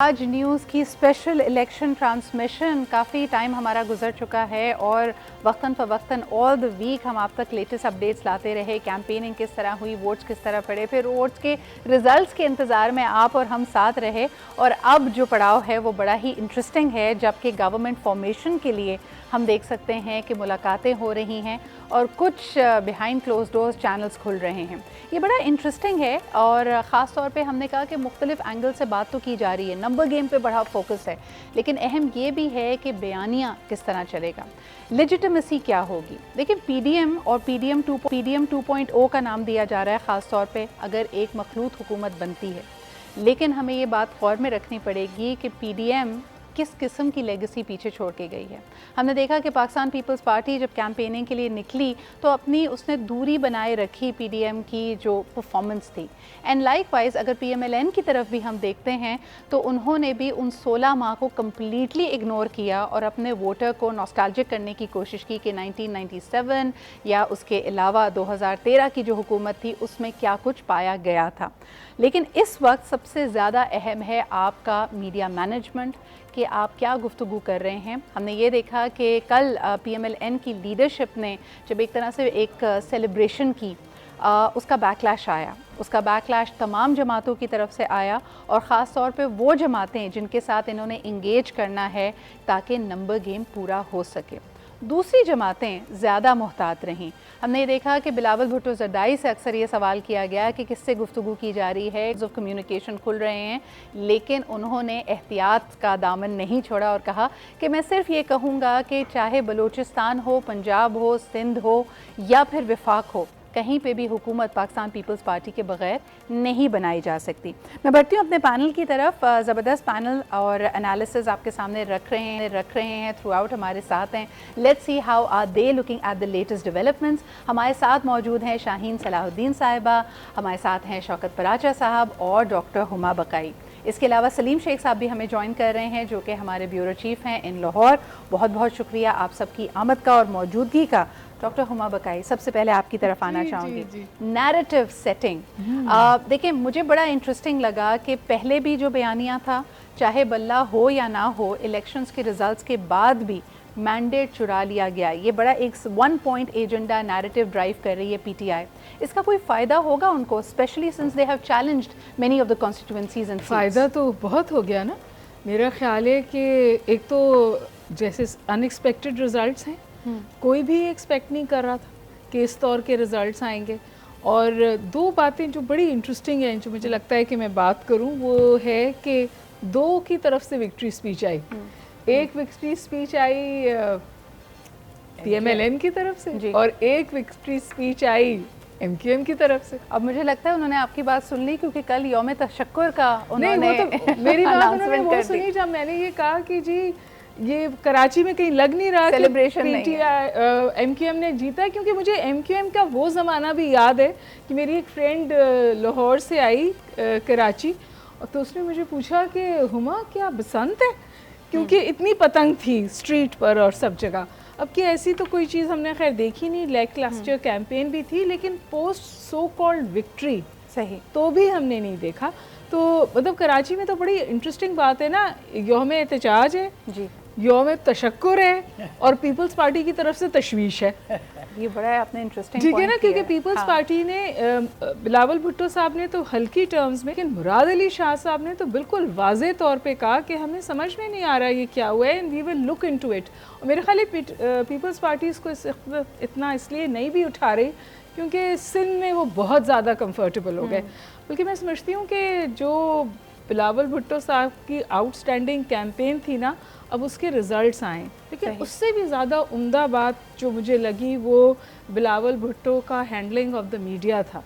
آج نیوز کی special election transmission کافی time ہمارا گزر چکا ہے اور وقتاً فوقتاً آل دا ویک ہم آپ تک لیٹسٹ اپڈیٹس لاتے رہے. کیمپیننگ کس طرح ہوئی, ووٹس کس طرح پڑے, پھر ووٹس کے ریزلٹس کے انتظار میں آپ اور ہم ساتھ رہے. اور اب جو پڑاؤ ہے وہ بڑا ہی انٹرسٹنگ ہے, جبکہ گورنمنٹ فارمیشن کے لیے ہم دیکھ سکتے ہیں کہ ملاقاتیں ہو رہی ہیں اور کچھ بیہائنڈ کلوز ڈورز چینلز کھل رہے ہیں. یہ بڑا انٹرسٹنگ ہے اور خاص طور پہ ہم نے کہا کہ مختلف اینگل سے بات تو کی جا رہی ہے, نمبر گیم پہ بڑا فوکس ہے, لیکن اہم یہ بھی ہے کہ بیانیہ کس طرح چلے گا, لیجیٹمیسی کیا ہوگی. دیکھیں پی ڈی ایم اور پی ڈی ایم 2.0 کا نام دیا جا رہا ہے خاص طور پہ اگر ایک مخلوط حکومت بنتی ہے, لیکن ہمیں یہ بات غور میں رکھنی پڑے گی کہ پی ڈی ایم کس قسم کی لیگیسی پیچھے چھوڑ کے گئی ہے. ہم نے دیکھا کہ پاکستان پیپلز پارٹی جب کیمپیننگ کے لیے نکلی تو اس نے دوری بنائے رکھی پی ڈی ایم کی جو پرفارمنس تھی. اینڈ لائک وائز اگر پی ایم ایل این کی طرف بھی ہم دیکھتے ہیں تو انہوں نے بھی ان 16 ماہ کو کمپلیٹلی اگنور کیا اور اپنے ووٹر کو نوسٹالجک کرنے کی کوشش کی کہ 1997 یا اس کے علاوہ 2013 کی جو حکومت تھی اس میں کیا کچھ پایا گیا تھا. لیکن اس وقت سب سے زیادہ اہم ہے آپ کا میڈیا مینجمنٹ, کہ آپ کیا گفتگو کر رہے ہیں. ہم نے یہ دیکھا کہ کل پی ایم ایل این کی لیڈرشپ نے جب ایک طرح سے ایک سیلیبریشن کی, اس کا بیکلیش آیا. اس کا بیکلیش تمام جماعتوں کی طرف سے آیا اور خاص طور پہ وہ جماعتیں جن کے ساتھ انہوں نے انگیج کرنا ہے تاکہ نمبر گیم پورا ہو سکے. دوسری جماعتیں زیادہ محتاط رہیں. ہم نے یہ دیکھا کہ بلاول بھٹو زردائی سے اکثر یہ سوال کیا گیا کہ کس سے گفتگو کی جا رہی ہے, آف کمیونیکیشن کھل رہے ہیں, لیکن انہوں نے احتیاط کا دامن نہیں چھوڑا اور کہا کہ میں صرف یہ کہوں گا کہ چاہے بلوچستان ہو, پنجاب ہو, سندھ ہو یا پھر وفاق ہو, کہیں پہ بھی حکومت پاکستان پیپلز پارٹی کے بغیر نہیں بنائی جا سکتی. میں بڑھتی ہوں اپنے پینل کی طرف. زبردست پینل اور انالیسز آپ کے سامنے رکھ رہے ہیں تھرو آؤٹ ہمارے ساتھ ہیں. Let's see how are they looking at the latest developments. ہمارے ساتھ موجود ہیں شاہین صلاح الدین صاحبہ, ہمارے ساتھ ہیں شوکت پراچا صاحب اور ڈاکٹر ہما بقائی. اس کے علاوہ سلیم شیخ صاحب بھی ہمیں جوائن کر رہے ہیں جو کہ ہمارے بیورو چیف ہیں ان لاہور. بہت بہت شکریہ آپ سب کی آمد کا اور موجودگی کا. ڈاکٹر ہما بقائی, سب سے پہلے آپ کی طرف آنا چاہوں گی. نیریٹو سیٹنگ, دیکھیں مجھے بڑا انٹرسٹنگ لگا کہ پہلے بھی جو بیانیہ تھا, چاہے بلہ ہو یا نہ ہو, الیکشنز کے ریزلٹس کے بعد بھی مینڈیٹ چرا لیا گیا. یہ بڑا ایک 1 پوائنٹ ایجنڈا نیریٹو ڈرائیو کر رہی ہے پی ٹی آئی. اس کا کوئی فائدہ ہوگا ان کو, especially since they have challenged many of the constituencies and seats? فائدہ تو بہت ہو گیا نا. میرا خیال ہے کہ ایک تو جیسے ان ایکسپیکٹڈ ریزلٹس ہیں, کوئی بھی ایکسپیکٹ نہیں کر رہا تھا کہ اس طور کے ریزلٹس آئیں گے. اور دو باتیں جو بڑی انٹرسٹنگ ہیں جو مجھے لگتا ہے کہ میں بات کروں, وہ ہے کہ دو کی طرف سے وکٹری اسپیچ آئی. ایک وکٹری اسپیچ آئی پی ایم ایل این کی طرف سے اور ایک وکٹری اسپیچ آئی ایم کیو ایم کی طرف سے. اب مجھے لگتا ہے انہوں نے آپ کی بات سن لی, کیونکہ کل یوم تشکر کا انہوں نے میری بات انہوں نے وہ سنی جب میں نے یہ کہا کہ جی یہ کراچی میں کہیں لگ نہیں رہا سیلیبریشن ایم کیو ایم نے جیتا ہے, کیونکہ مجھے ایم کیو ایم کا وہ زمانہ بھی یاد ہے کہ میری ایک فرینڈ لاہور سے آئی کراچی, تو اس نے مجھے پوچھا کہ ہما کیا بسنت ہے, کیونکہ اتنی پتنگ تھی اسٹریٹ پر اور سب جگہ. اب کہ ایسی تو کوئی چیز ہم نے خیر دیکھی نہیں, لیک کلسٹر کیمپین بھی تھی, لیکن پوسٹ سو کالڈ وکٹری صحیح تو بھی ہم نے نہیں دیکھا. تو مطلب کراچی میں تو بڑی انٹرسٹنگ بات ہے نا, یوم احتجاج ہے, جی یوم تشکر ہے, اور پیپلز پارٹی کی طرف سے تشویش ہے. یہ بڑا ہے آپ نے انٹرسٹنگ ٹھیک ہے نا, کیونکہ پیپلز پارٹی نے بلاول بھٹو صاحب نے تو ہلکی ٹرمز میں, لیکن مراد علی شاہ صاحب نے تو بالکل واضح طور پہ کہا کہ ہمیں سمجھ میں نہیں آ رہا یہ کیا ہوا ہے, and we will look into it. اور میرے خیال ہے پیپلز پارٹی اس کو اتنا اس لیے نہیں بھی اٹھا رہی کیونکہ سندھ میں وہ بہت زیادہ کمفرٹیبل ہو گئے. بلکہ میں سمجھتی ہوں کہ جو بلاول بھٹو صاحب کی آؤٹ اسٹینڈنگ کیمپین تھی نا, اب اس کے ریزلٹس آئیں, لیکن اس سے بھی زیادہ عمدہ بات جو مجھے لگی وہ بلاول بھٹو کا ہینڈلنگ آف دا میڈیا تھا.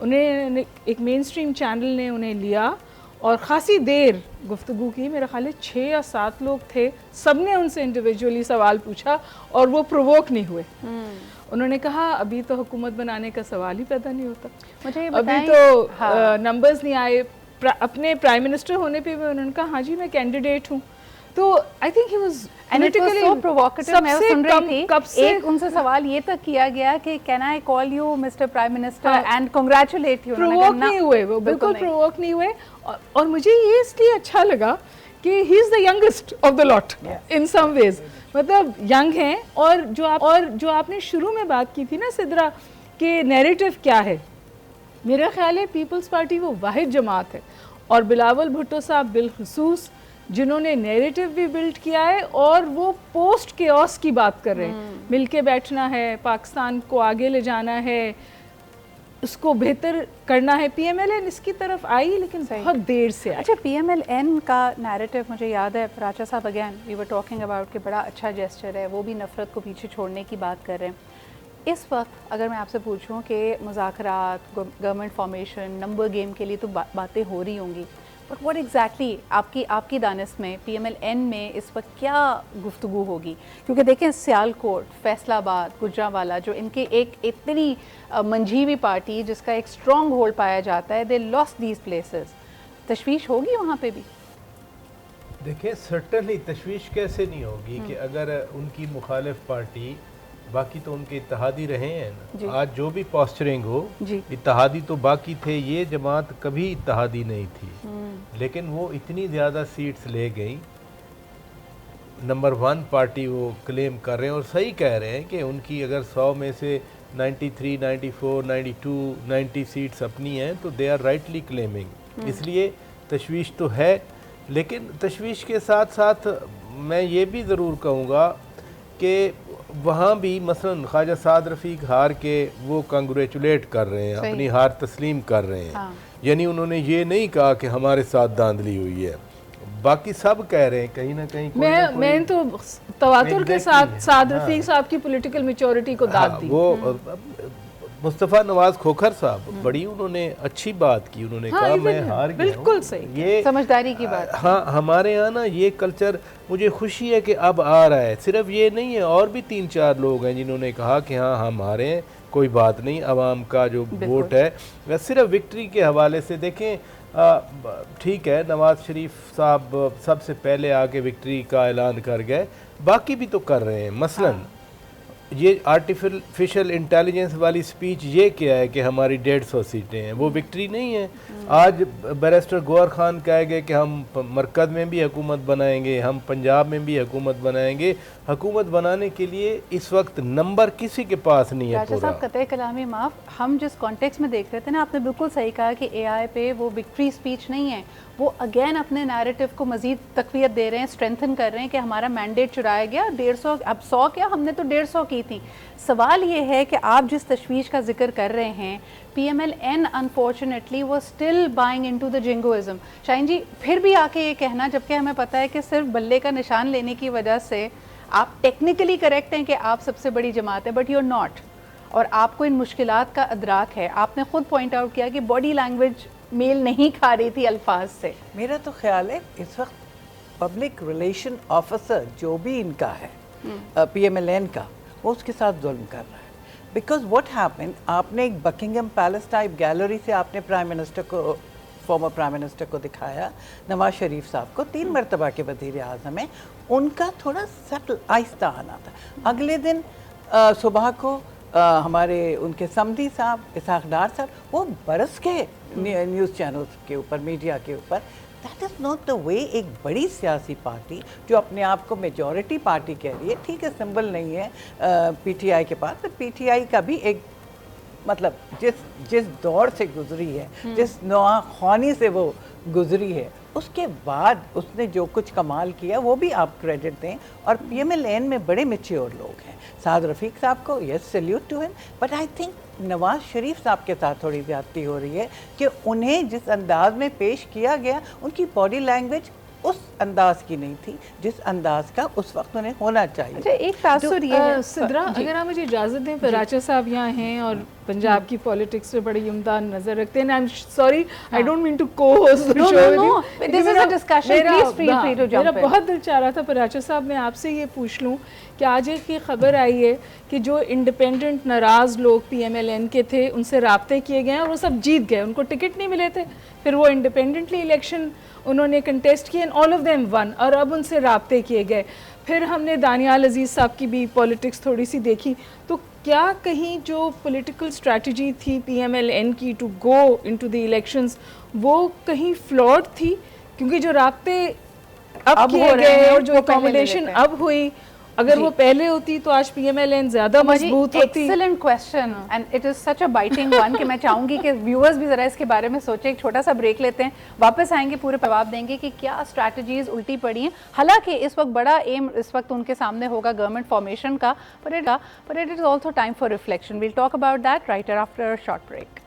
انہیں ایک مین اسٹریم چینل نے انہیں لیا اور خاصی دیر گفتگو کی. میرا خیال ہے 6 یا 7 لوگ تھے, سب نے ان سے انڈیویجولی سوال پوچھا اور وہ پرووک نہیں ہوئے. انہوں نے کہا ابھی تو حکومت بنانے کا سوال ہی پیدا نہیں ہوتا, ابھی تو نمبرز نہیں آئے. اپنے پرائم منسٹر ہونے پہ بھی انہوں نے کہا ہاں جی میں کینڈیڈیٹ ہوں, تو I think he was And it was so provocative. میں سن رہی تھی ایک ان سے سوال یہ تک کیا گیا کہ can I call you mister prime minister and congratulate you. Provoke نہیں ہوئے وہ, بالکل پرووک نہیں ہوئے. اور مجھے یہ اس لیے اچھا لگا کہ ہی از دا ینگسٹ آف دا لاٹ ان سم ویز, مطلب ینگ ہیں. اور جو آپ نے شروع میں بات کی تھی نا سدرا کہ نیریٹو کیا ہے, میرا خیال ہے پیپلز پارٹی وہ واحد جماعت ہے, اور بلاول بھٹو صاحب بالخصوص جنہوں نے نیریٹو بھی بلڈ کیا ہے, اور وہ پوسٹ کیوس کی بات کر رہے ہیں. مل کے بیٹھنا ہے, پاکستان کو آگے لے جانا ہے, اس کو بہتر کرنا ہے. پی ایم ایل این اس کی طرف آئی لیکن بہت دیر سے آئی. اچھا, پی ایم ایل این کا نیریٹو مجھے یاد ہے Paracha sahab again we were talking about کہ بڑا اچھا جیسچر ہے, وہ بھی نفرت کو پیچھے چھوڑنے کی بات کر رہے ہیں. اس وقت اگر میں آپ سے پوچھوں کہ مذاکرات, گورنمنٹ فارمیشن, نمبر گیم کے لیے تو باتیں ہو رہی ہوں گی, بٹ واٹ ایگزیکٹلی آپ کی دانست میں پی ایم ایل این میں اس وقت کیا گفتگو ہوگی؟ کیونکہ دیکھیں سیالکوٹ, فیصل آباد, گجرانوالہ جو ان کے ایک اتنی منجھی ہوئی پارٹی جس کا ایک اسٹرانگ ہولڈ پایا جاتا ہے, دے لاسٹ دیز پلیسز, تشویش ہوگی وہاں پہ بھی؟ دیکھیں سرٹنلی تشویش کیسے نہیں ہوگی کہ اگر ان کی مخالف پارٹی, باقی تو ان کے اتحادی رہے ہیں نا, آج جو بھی پوسچرنگ ہو اتحادی تو باقی تھے, یہ جماعت کبھی اتحادی نہیں تھی, لیکن وہ اتنی زیادہ سیٹس لے گئی, نمبر 1 پارٹی وہ کلیم کر رہے ہیں, اور صحیح کہہ رہے ہیں کہ ان کی اگر 100 میں سے 93, 94, 92, 90 سیٹس اپنی ہیں تو دے آر رائٹلی کلیمنگ. اس لیے تشویش تو ہے, لیکن تشویش کے ساتھ ساتھ میں یہ بھی ضرور کہوں گا کہ وہاں بھی مثلا خواجہ سعد رفیق ہار کے وہ کنگریچولیٹ کر رہے ہیں, اپنی ہار تسلیم کر رہے ہیں. یعنی انہوں نے یہ نہیں کہا کہ ہمارے ساتھ دھاندلی ہوئی ہے, باقی سب کہہ رہے ہیں کہیں نہ کہیں. میں تو تواتر کے ساتھ سعد رفیق صاحب کی پولیٹیکل میچورٹی کو داد دی. وہ مصطفیٰ نواز کھوکھر صاحب بڑی انہوں نے اچھی بات کی, انہوں نے کہا میں ہار گیا. بالکل صحیح, یہ سمجھداری کی بات. ہاں ہمارے یہاں نا یہ کلچر مجھے خوشی ہے کہ اب آ رہا ہے. صرف یہ نہیں ہے, اور بھی 3-4 لوگ ہیں جنہوں نے کہا کہ ہاں ہم ہارے ہیں, کوئی بات نہیں, عوام کا جو ووٹ ہے صرف وکٹری کے حوالے سے دیکھیں. ٹھیک ہے نواز شریف صاحب سب سے پہلے آ کے وکٹری کا اعلان کر گئے, باقی بھی تو کر رہے ہیں. مثلاً یہ آرٹیفیشل انٹیلیجنس والی سپیچ یہ کیا ہے کہ ہماری 150 سیٹیں ہیں, وہ وکٹری نہیں ہے. آج بیرسٹر گوہر خان کہے گئے کہ ہم مرکز میں بھی حکومت بنائیں گے, ہم پنجاب میں بھی حکومت بنائیں گے. حکومت بنانے کے لیے اس وقت نمبر کسی کے پاس نہیں ہے. راجہ صاحب قطع کلامی معاف, ہم جس کانٹیکس میں دیکھ رہے تھے نا, آپ نے بالکل صحیح کہا کہ اے آئی پہ وہ وکٹری سپیچ نہیں ہے, وہ اگین اپنے نیریٹو کو مزید تقویت دے رہے ہیں, اسٹرینتھن کر رہے ہیں کہ ہمارا مینڈیٹ چرایا گیا 150, اب 100 کیا, ہم نے تو 150 کی تھی. سوال یہ ہے کہ آپ جس تشویش کا ذکر کر رہے ہیں, P M L N unfortunately وہ still buying into the jingoism. Shaheen ji پھر بھی آ کے یہ کہنا, جبکہ ہمیں پتہ ہے کہ صرف بلے کا نشان لینے کی وجہ سے آپ ٹیکنیکلی کریکٹ ہیں کہ آپ سب سے بڑی جماعت ہے, بٹ یو آر ناٹ, اور آپ کو ان مشکلات کا ادراک ہے. آپ نے خود پوائنٹ آؤٹ کیا کہ باڈی لینگویج میل نہیں کھا رہی تھی الفاظ سے. میرا تو خیال ہے اس وقت پبلک ریلیشن آفیسر جو بھی ان کا ہے پی ایم ایل این کا, وہ اس کے ساتھ ظلم کر رہا ہے. بیکاز واٹ ہیپن, آپ نے ایک بکنگم پیلس ٹائپ گیلری سے آپ نے پرائم منسٹر کو, فارمر پرائم منسٹر کو دکھایا, نواز شریف صاحب کو 3 مرتبہ کے وزیر اعظم ہیں, ان کا تھوڑا سٹل آہستہ آنا تھا. اگلے دن صبح کو ہمارے ان کے سمدھی صاحب اسحاق ڈار صاحب وہ برس کے نیوز چینلز کے اوپر, میڈیا کے اوپر. دیٹ از ناٹ دا وے. ایک بڑی سیاسی پارٹی جو اپنے آپ کو میجورٹی پارٹی کہہ رہی ہے, ٹھیک ہے سمبل نہیں ہے پی ٹی آئی کے پاس, پی ٹی آئی کا بھی ایک مطلب جس دور سے گزری ہے, جس نوآ خوانی سے وہ گزری ہے, اس کے بعد اس نے جو کچھ کمال کیا وہ بھی آپ کریڈٹ دیں. اور پی ایم ایل این میں بڑے میچیور لوگ ہیں. سعد رفیق صاحب کو یس سیلیوٹ ٹو ہم, but I think Nawaz Sharif صاحب کے ساتھ تھوڑی زیادتی ہو رہی ہے کہ انہیں جس انداز میں پیش کیا گیا, ان کی باڈی لینگویج اس انداز کی نہیں تھی جس انداز کا اس وقت انہیں ہونا چاہیے. اچھا ایک تاثر یہ ہے سدرا, اگر آپ مجھے اجازت دیں, پراچا صاحب یہاں ہیں اور پنجاب کی پالیٹکس پہ بڑی عمدہ نظر رکھتے ہیں. I'm sorry, I don't mean to co-host the show with you. This is a discussion, please feel free to jump in. میرا بہت دل چاہ رہا تھا پراچا صاحب میں آپ سے یہ پوچھ لوں کہ آج ایک یہ خبر آئی ہے کہ جو انڈیپینڈنٹ ناراض لوگ پی ایم ایل این کے تھے, ان سے رابطے کیے گئے ہیں اور وہ سب جیت گئے, ان کو ٹکٹ نہیں ملے تھے, پھر وہ انڈیپینڈنٹلی الیکشن انہوں نے کنٹیسٹ کیے and all of them won, اور اب ان سے رابطے کیے گئے. پھر ہم نے دانیال عزیز صاحب کی بھی پولیٹکس تھوڑی سی دیکھی. تو کیا کہیں جو پولیٹیکل اسٹریٹجی تھی پی ایم ایل این کی to go into the elections وہ کہیں فلاڈ تھی؟ کیونکہ جو رابطے اب کیے گئے اور جو اکوموڈیشن اب ہوئی, اگر وہ پہلے ہوتی تو آج پی ایم ایل این زیادہ مضبوط ہوتی. Excellent question and it is such a biting one کہ میں چاہوں گی کہ ویورز بھی ذرا اس کے بارے میں سوچیں. ایک چھوٹا سا بریک لیتے ہیں, واپس آئیں گے, پورے جواب دیں گے کہ کیا اسٹریٹجیز الٹی پڑی ہیں. حالانکہ اس وقت بڑا ایم اس وقت ان کے سامنے ہوگا گورنمنٹ فارمیشن کا, but it is also time for reflection. We'll talk about that right after a short break.